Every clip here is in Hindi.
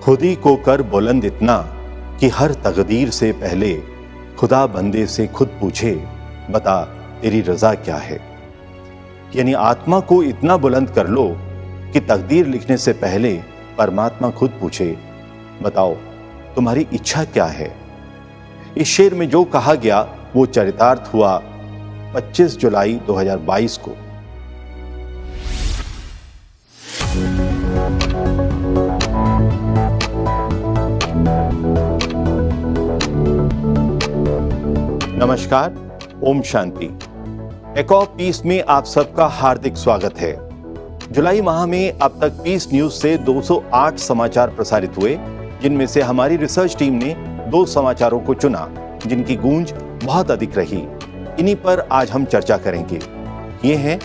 खुद ही को कर बुलंद इतना कि हर तकदीर से पहले खुदा बंदे से खुद पूछे, बता तेरी रजा क्या है। यानी आत्मा को इतना बुलंद कर लो कि तकदीर लिखने से पहले परमात्मा खुद पूछे, बताओ तुम्हारी इच्छा क्या है। इस शेर में जो कहा गया वो चरितार्थ हुआ 25 जुलाई 2022 को। नमस्कार, ओम शांति। एकॉ पीस में आप सबका हार्दिक स्वागत है। जुलाई माह में अब तक पीस न्यूज से 208 समाचार प्रसारित हुए, जिनमें से हमारी रिसर्च टीम ने 2 समाचारों को चुना जिनकी गूंज बहुत अधिक रही। इन्हीं पर आज हम चर्चा करेंगे। ये हैं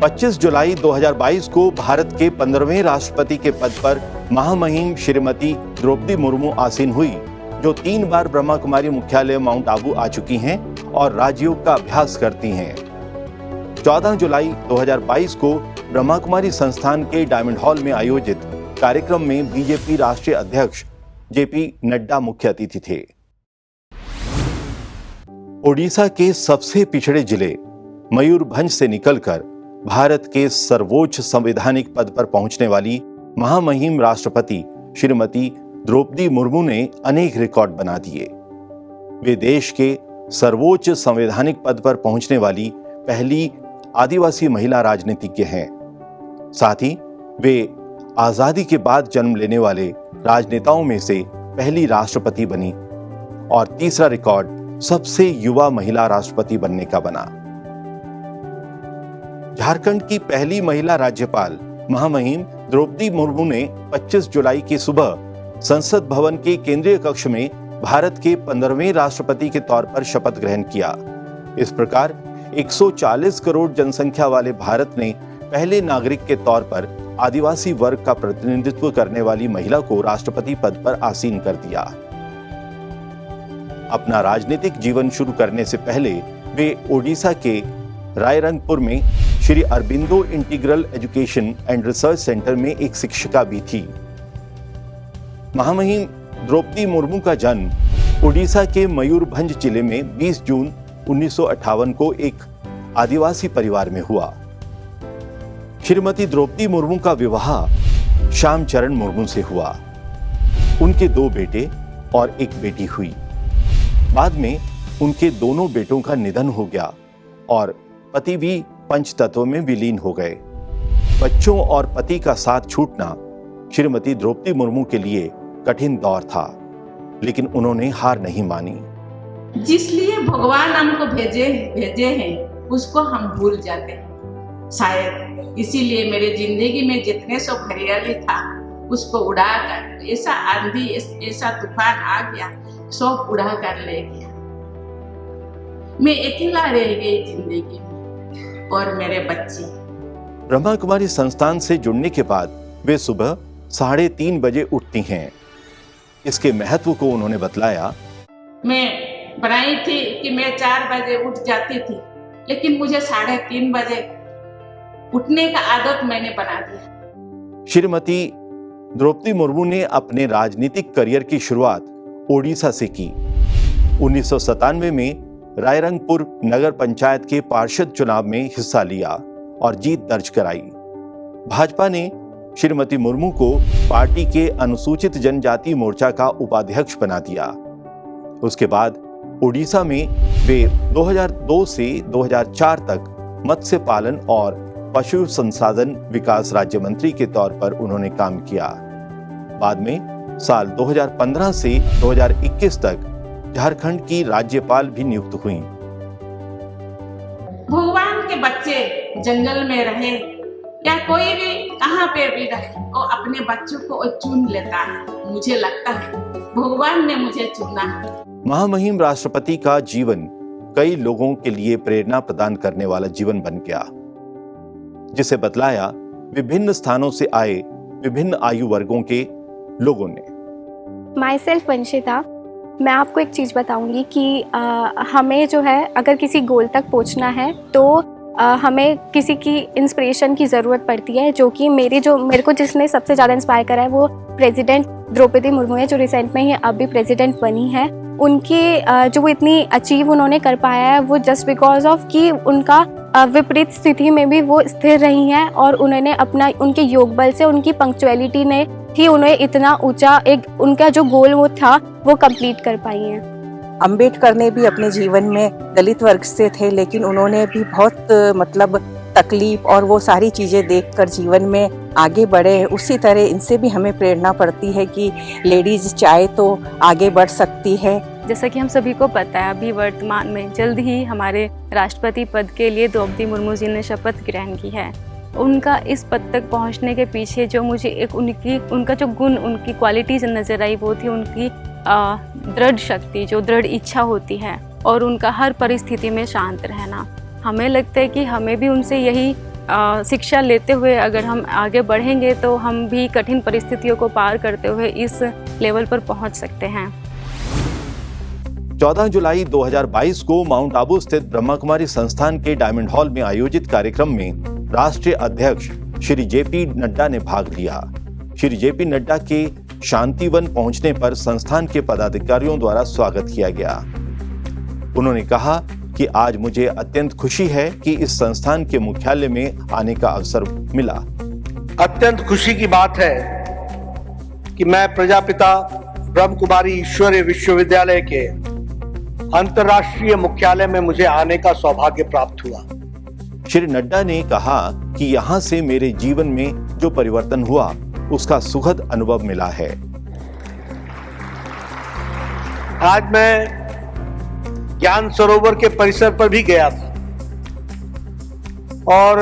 25 जुलाई 2022 को भारत के 15वें राष्ट्रपति के पद पर महामहिम श्रीमती द्रौपदी मुर्मू आसीन हुई, जो 3 बार ब्रह्मा कुमारी मुख्यालय माउंट आबू आ चुकी हैं और राजयोग का अभ्यास करती हैं। 14 जुलाई 2022 को ब्रह्मा कुमारी संस्थान के डायमंड हॉल में आयोजित कार्यक्रम में बीजेपी राष्ट्रीय अध्यक्ष जेपी नड्डा मुख्य अतिथि थे। ओडिशा के सबसे पिछड़े जिले मयूरभंज से निकलकर भारत के सर्वोच्च संवैधानिक पद पर पहुंचने वाली महामहिम राष्ट्रपति श्रीमती द्रौपदी मुर्मू ने अनेक रिकॉर्ड बना दिए। वे देश के सर्वोच्च संवैधानिक पद पर पहुंचने वाली पहली आदिवासी महिला राजनीतिज्ञ हैं। साथ ही वे आजादी के बाद जन्म लेने वाले राजनेताओं में से पहली राष्ट्रपति बनी और तीसरा रिकॉर्ड सबसे युवा महिला राष्ट्रपति बनने का बना। झारखंड की पहली महिला राज्यपाल महामहिम द्रौपदी मुर्मू ने 25 जुलाई की सुबह संसद भवन के केंद्रीय कक्ष में भारत के 15वें राष्ट्रपति के तौर पर शपथ ग्रहण किया। इस प्रकार 140 करोड़ जनसंख्या वाले भारत ने पहले नागरिक के तौर पर आदिवासी वर्ग का प्रतिनिधित्व करने वाली महिला को राष्ट्रपति पद पर आसीन कर दिया। अपना राजनीतिक जीवन शुरू करने से पहले वे ओडिशा के रायरंगपुर में Shri Aurobindo integral education and research centre में एक शिक्षिका भी थी। महामहिम द्रौपदी मुर्मू का जन्म ओडिशा के मयूरभंज जिले में 20 जून 1958 को एक आदिवासी परिवार में हुआ। श्रीमती द्रौपदी मुर्मू का विवाह श्यामचरण मुर्मू से हुआ। उनके 2 बेटे और एक बेटी हुई। बाद में उनके दोनों बेटों का निधन हो गया और पति भी पंचतत्व में विलीन हो गए। बच्चों और पति का साथ छूटना श्रीमती द्रौपदी मुर्मू के लिए कठिन दौर था, लेकिन उन्होंने हार नहीं मानी। जिसलिए भगवान हमको भेजे हैं उसको हम भूल जाते हैं। शायद इसीलिए मेरे जिंदगी में जितने सो हरियाली था उसको उड़ाकर ऐसा आंधी ऐसा तूफान आ गया, सब उड़ा कर ले गया। मैं अकेला रह गई जिंदगी में और मेरे बच्चे। ब्रह्मा कुमारी संस्थान से जुड़ने के बाद वे सुबह 3:30 बजे उठती हैं। इसके महत्व को उन्होंने बतलाया। मैं बनाई थी कि मैं 4 बजे उठ जाती थी, लेकिन मुझे 3:30 बजे उठने का आदत मैंने बना दिया। श्रीमती द्रौपदी मुर्मू ने अपने राजनीतिक करियर की शुरुआत ओडिशा से की। 1997 में रायरंगपुर नगर पंचायत के पार्षद चुनाव में हिस्सा लिया और जीत दर्ज कराई। भाजपा ने श्रीमती मुर्मू को पार्टी के अनुसूचित जनजाति मोर्चा का उपाध्यक्ष बना दिया। उसके बाद ओडिशा में वे 2002 से 2004 तक मत्स्य पालन और पशु संसाधन विकास राज्य मंत्री के तौर पर उन्होंने काम किया। बाद में साल 2015 से 2021 तक झारखंड की राज्यपाल भी नियुक्त हुई। भगवान के बच्चे जंगल में रहे या कोई भी कहाँ पे भी रहे, वो अपने बच्चों को चुन लेता है। मुझे लगता है भगवान ने मुझे चुना है। महामहिम राष्ट्रपति का जीवन कई लोगों के लिए प्रेरणा प्रदान करने वाला जीवन बन गया, जिसे बतलाया विभिन्न स्थानों से आए विभिन्न आयु वर्गों के लोगों ने। My self Vanshita. मैं आपको एक चीज़ बताऊंगी कि हमें जो है अगर किसी गोल तक पहुंचना है तो हमें किसी की इंस्पिरेशन की ज़रूरत पड़ती है, जो कि मेरे को जिसने सबसे ज़्यादा इंस्पायर करा है वो प्रेसिडेंट द्रौपदी मुर्मू है, जो रिसेंट में ही अभी प्रेसिडेंट बनी है। उनकी जो वो इतनी अचीव उन्होंने कर पाया है वो जस्ट बिकॉज ऑफ कि उनका विपरीत स्थिति में भी वो स्थिर रही हैं और उन्होंने उनके योग बल से, उनकी पंक्चुअलिटी ने ही उन्हें इतना ऊंचा एक उनका जो गोल वो था वो कंप्लीट कर पाई हैं। अंबेडकर ने भी अपने जीवन में दलित वर्ग से थे, लेकिन उन्होंने भी बहुत तकलीफ और वो सारी चीज़ें देखकर जीवन में आगे बढ़े। उसी तरह इनसे भी हमें प्रेरणा पड़ती है कि लेडीज़ चाहे तो आगे बढ़ सकती है। जैसा कि हम सभी को पता है, अभी वर्तमान में जल्द ही हमारे राष्ट्रपति पद के लिए द्रौपदी मुर्मू जी ने शपथ ग्रहण की है। उनका इस पद तक पहुंचने के पीछे जो मुझे एक उनका जो गुण, उनकी क्वालिटीज नज़र आई वो थी उनकी दृढ़ शक्ति, जो दृढ़ इच्छा होती है और उनका हर परिस्थिति में शांत रहना। हमें लगता है कि हमें भी उनसे यही शिक्षा लेते हुए अगर हम आगे बढ़ेंगे तो हम भी कठिन परिस्थितियों को पार करते हुए इस लेवल पर पहुंच सकते हैं। 14 जुलाई 2022 को माउंट आबू स्थित ब्रह्मा कुमारी संस्थान के डायमंड हॉल में आयोजित कार्यक्रम में राष्ट्रीय अध्यक्ष श्री जेपी नड्डा ने भाग लिया। श्री जेपी नड्डा के शांतिवन पहुंचने पर संस्थान के पदाधिकारियों द्वारा स्वागत किया गया। उन्होंने कहा कि आज मुझे अत्यंत खुशी है कि इस संस्थान के मुख्यालय में आने का अवसर मिला। अत्यंत खुशी की बात है कि मैं प्रजापिता ब्रह्म कुमारी ईश्वरीय विश्वविद्यालय के अंतर्राष्ट्रीय मुख्यालय में मुझे आने का सौभाग्य प्राप्त हुआ। श्री नड्डा ने कहा कि यहाँ से मेरे जीवन में जो परिवर्तन हुआ उसका सुखद अनुभव मिला है। आज मैं ज्ञान सरोवर के परिसर पर भी गया था और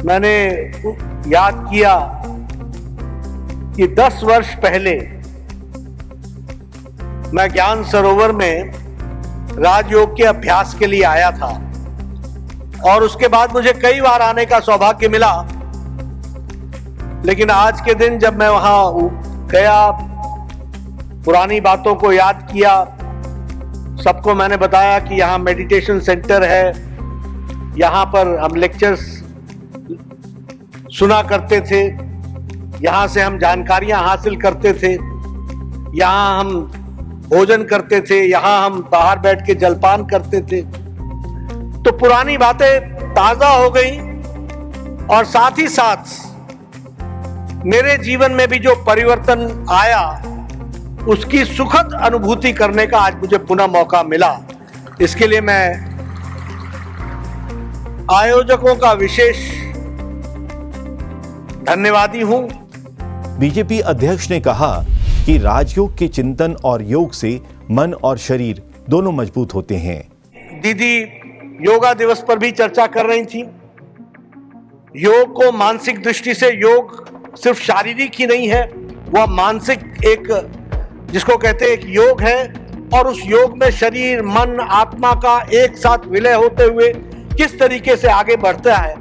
मैंने याद किया कि 10 वर्ष पहले मैं ज्ञान सरोवर में राजयोग के अभ्यास के लिए आया था और उसके बाद मुझे कई बार आने का सौभाग्य मिला। लेकिन आज के दिन जब मैं वहां गया, पुरानी बातों को याद किया, सबको मैंने बताया कि यहाँ मेडिटेशन सेंटर है, यहाँ पर हम लेक्चर्स सुना करते थे, यहाँ से हम जानकारियां हासिल करते थे, यहाँ हम भोजन करते थे, यहाँ हम बाहर बैठ के जलपान करते थे। तो पुरानी बातें ताजा हो गई और साथ ही साथ मेरे जीवन में भी जो परिवर्तन आया उसकी सुखद अनुभूति करने का आज मुझे पुनः मौका मिला। इसके लिए मैं आयोजकों का विशेष धन्यवादी हूं। बीजेपी अध्यक्ष ने कहा कि राजयोग के चिंतन और योग से मन और शरीर दोनों मजबूत होते हैं। दीदी योगा दिवस पर भी चर्चा कर रही थी। योग को मानसिक दृष्टि से योग सिर्फ शारीरिक ही नहीं है, वह मानसिक एक जिसको कहते हैं एक योग है और उस योग में शरीर, मन, आत्मा का एक साथ विलय होते हुए किस तरीके से आगे बढ़ता है।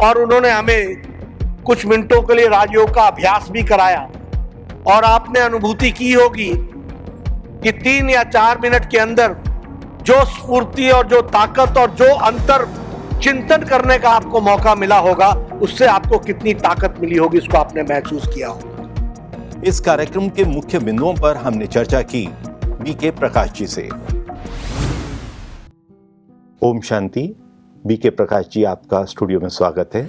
और उन्होंने हमें कुछ मिनटों के लिए राजयोग का अभ्यास भी कराया और आपने अनुभूति की होगी कि 3 या 4 मिनट के अंदर जो स्फूर्ति और जो ताकत और जो अंतर चिंतन करने का आपको मौका मिला होगा, उससे आपको कितनी ताकत मिली होगी, इसको आपने महसूस किया होगा। इस कार्यक्रम के मुख्य बिंदुओं पर हमने चर्चा की बीके प्रकाश जी से। ओम शांति। बीके प्रकाश जी, आपका स्टूडियो में स्वागत है।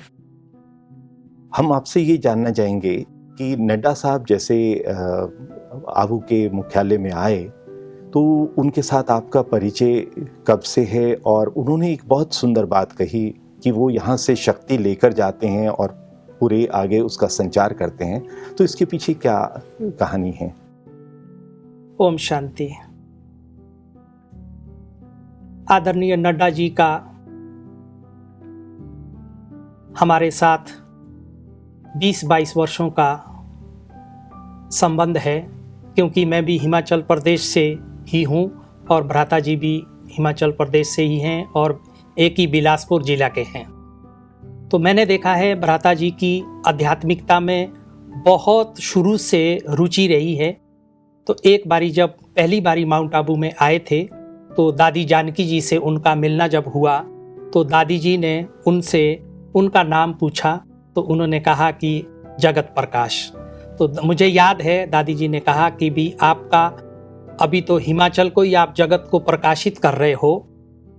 हम आपसे ये जानना चाहेंगे कि नड्डा साहब जैसे आबू के मुख्यालय में आए तो उनके साथ आपका परिचय कब से है, और उन्होंने एक बहुत सुंदर बात कही कि वो यहाँ से शक्ति लेकर जाते हैं और पूरे आगे उसका संचार करते हैं। तो इसके पीछे क्या कहानी है? ओम शांति। आदरणीय नड्डा जी का हमारे साथ 20-22 वर्षों का संबंध है, क्योंकि मैं भी हिमाचल प्रदेश से ही हूँ और भ्राता जी भी हिमाचल प्रदेश से ही हैं और एक ही बिलासपुर जिला के हैं। तो मैंने देखा है भ्राता जी की आध्यात्मिकता में बहुत शुरू से रुचि रही है। तो एक बारी जब पहली बारी माउंट आबू में आए थे तो दादी जानकी जी से उनका मिलना जब हुआ तो दादी जी ने उनसे उनका नाम पूछा तो उन्होंने कहा कि जगत प्रकाश। तो मुझे याद है दादी जी ने कहा कि भी आपका अभी तो हिमाचल को ही आप जगत को प्रकाशित कर रहे हो,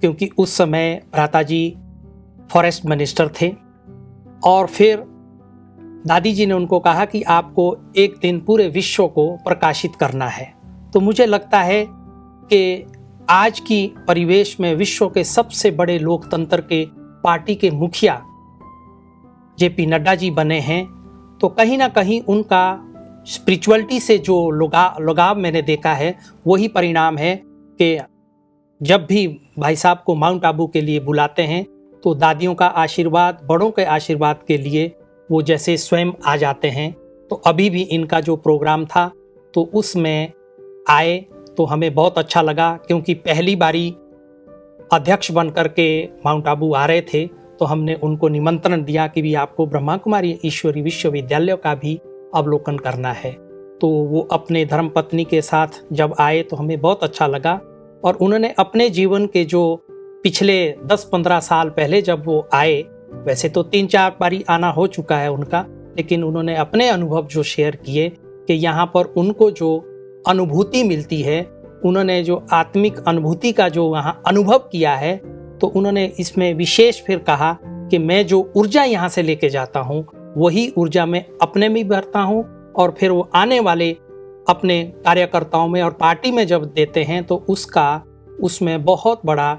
क्योंकि उस समय भ्राता जी फॉरेस्ट मिनिस्टर थे। और फिर दादी जी ने उनको कहा कि आपको एक दिन पूरे विश्व को प्रकाशित करना है। तो मुझे लगता है कि आज की परिवेश में विश्व के सबसे बड़े लोकतंत्र के पार्टी के मुखिया जेपी नड्डा जी बने हैं, तो कहीं ना कहीं उनका स्पिरिचुअलिटी से जो लगाव मैंने देखा है वही परिणाम है कि जब भी भाई साहब को माउंट आबू के लिए बुलाते हैं तो दादियों का आशीर्वाद, बड़ों के आशीर्वाद के लिए वो जैसे स्वयं आ जाते हैं। तो अभी भी इनका जो प्रोग्राम था तो उसमें आए तो हमें बहुत अच्छा लगा, क्योंकि पहली बारी अध्यक्ष बनकर के माउंट आबू आ रहे थे तो हमने उनको निमंत्रण दिया कि भी आपको ब्रह्मा कुमारी ईश्वरी विश्वविद्यालय का भी अवलोकन करना है। तो वो अपने धर्मपत्नी के साथ जब आए तो हमें बहुत अच्छा लगा। और उन्होंने अपने जीवन के जो पिछले 10-15 साल पहले जब वो आए, वैसे तो 3-4 बारी आना हो चुका है उनका, लेकिन उन्होंने अपने अनुभव जो शेयर किए कि यहाँ पर उनको जो अनुभूति मिलती है, उन्होंने जो आत्मिक अनुभूति का जो वहाँ अनुभव किया है, तो उन्होंने इसमें विशेष फिर कहा कि मैं जो ऊर्जा यहाँ से लेके जाता हूँ वही ऊर्जा मैं अपने में भरता हूँ, और फिर वो आने वाले अपने कार्यकर्ताओं में और पार्टी में जब देते हैं तो उसमें बहुत बड़ा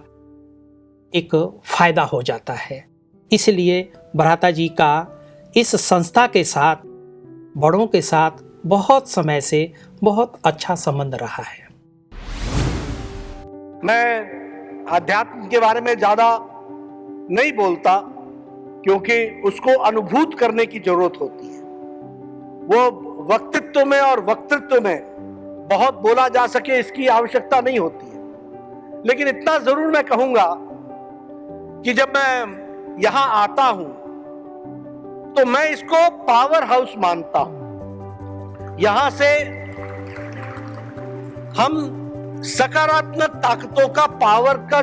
एक फायदा हो जाता है। इसलिए भ्राता जी का इस संस्था के साथ, बड़ों के साथ बहुत समय से बहुत अच्छा संबंध रहा है। मैं अध्यात्म के बारे में ज्यादा नहीं बोलता, क्योंकि उसको अनुभूत करने की जरूरत होती है। वो वक्तृत्व में और वक्तृत्व में बहुत बोला जा सके इसकी आवश्यकता नहीं होती है। लेकिन इतना जरूर मैं कहूंगा कि जब मैं यहां आता हूं तो मैं इसको पावर हाउस मानता हूं। यहां से हम सकारात्मक ताकतों का पावर का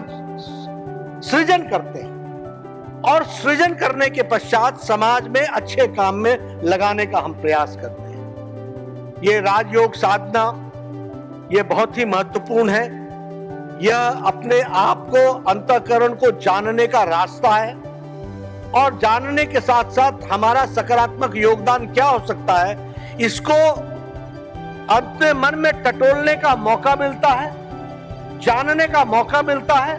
सृजन करते हैं, और सृजन करने के पश्चात समाज में अच्छे काम में लगाने का हम प्रयास करते हैं। ये राजयोग साधना ये बहुत ही महत्वपूर्ण है। यह अपने आप को, अंतःकरण को जानने का रास्ता है, और जानने के साथ साथ हमारा सकारात्मक योगदान क्या हो सकता है, इसको अपने मन में टटोलने का मौका मिलता है, जानने का मौका मिलता है,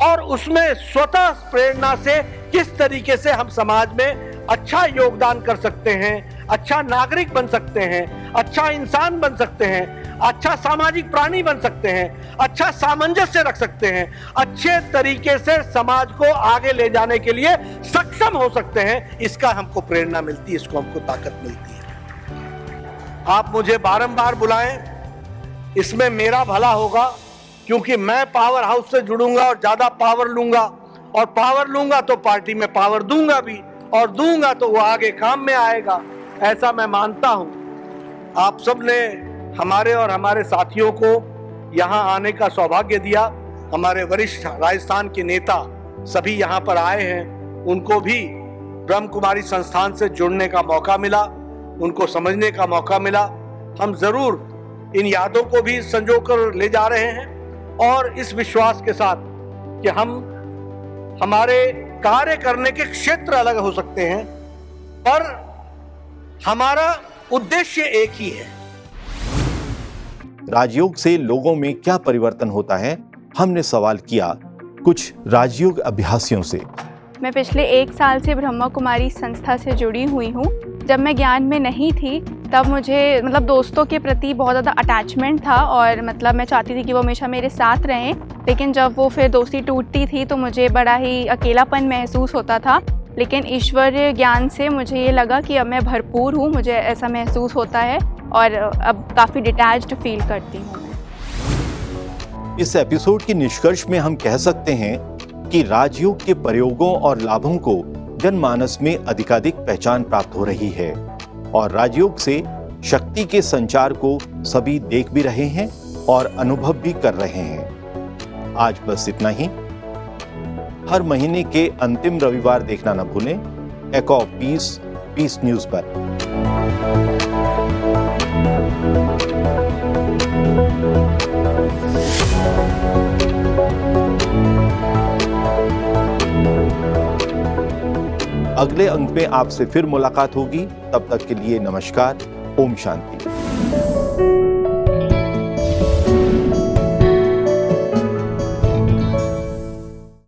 और उसमें स्वतः प्रेरणा से किस तरीके से हम समाज में अच्छा योगदान कर सकते हैं, अच्छा नागरिक बन सकते हैं, अच्छा इंसान बन सकते हैं, अच्छा सामाजिक प्राणी बन सकते हैं, अच्छा सामंजस्य रख सकते हैं, अच्छे तरीके से समाज को आगे ले जाने के लिए सक्षम हो सकते हैं। इसका हमको प्रेरणा मिलती है, इसको हमको ताकत मिलती है। आप मुझे बारंबार बुलाएं, इसमें मेरा भला होगा, क्योंकि मैं पावर हाउस से जुड़ूंगा और ज्यादा पावर लूंगा, और पावर लूंगा तो पार्टी में पावर दूंगा भी, और दूंगा तो वो आगे काम में आएगा, ऐसा मैं मानता हूं। आप सब ने हमारे और हमारे साथियों को यहां आने का सौभाग्य दिया। हमारे वरिष्ठ राजस्थान के नेता सभी यहां पर आए हैं, उनको भी ब्रह्म कुमारी संस्थान से जुड़ने का मौका मिला, उनको समझने का मौका मिला। हम जरूर इन यादों को भी संजो कर ले जा रहे हैं, और इस विश्वास के साथ कि हमारे कार्य करने के क्षेत्र अलग हो सकते हैं, पर हमारा उद्देश्य एक ही है। राजयोग से लोगों में क्या परिवर्तन होता है, हमने सवाल किया कुछ राजयोग अभ्यासियों से। मैं पिछले 1 साल से ब्रह्मा कुमारी संस्था से जुड़ी हुई हूँ। जब मैं ज्ञान में नहीं थी तब मुझे दोस्तों के प्रति बहुत ज़्यादा अटैचमेंट था, और मैं चाहती थी कि वो हमेशा मेरे साथ रहें। लेकिन जब वो फिर दोस्ती टूटती थी तो मुझे बड़ा ही अकेलापन महसूस होता था। लेकिन ईश्वरीय ज्ञान से मुझे ये लगा कि अब मैं भरपूर हूँ, मुझे ऐसा महसूस होता है, और अब काफ़ी डिटैच्ड फील करती हूँ मैं। इस एपिसोड के निष्कर्ष में हम कह सकते हैं कि राजयोग के प्रयोगों और लाभों को जनमानस में अधिकाधिक पहचान प्राप्त हो रही है, और राजयोग से शक्ति के संचार को सभी देख भी रहे हैं और अनुभव भी कर रहे हैं। आज बस इतना ही। हर महीने के अंतिम रविवार देखना न भूलें एक ऑफ पीस न्यूज पर। अगले अंक में आपसे फिर मुलाकात होगी। तब तक के लिए नमस्कार। ओम शांति।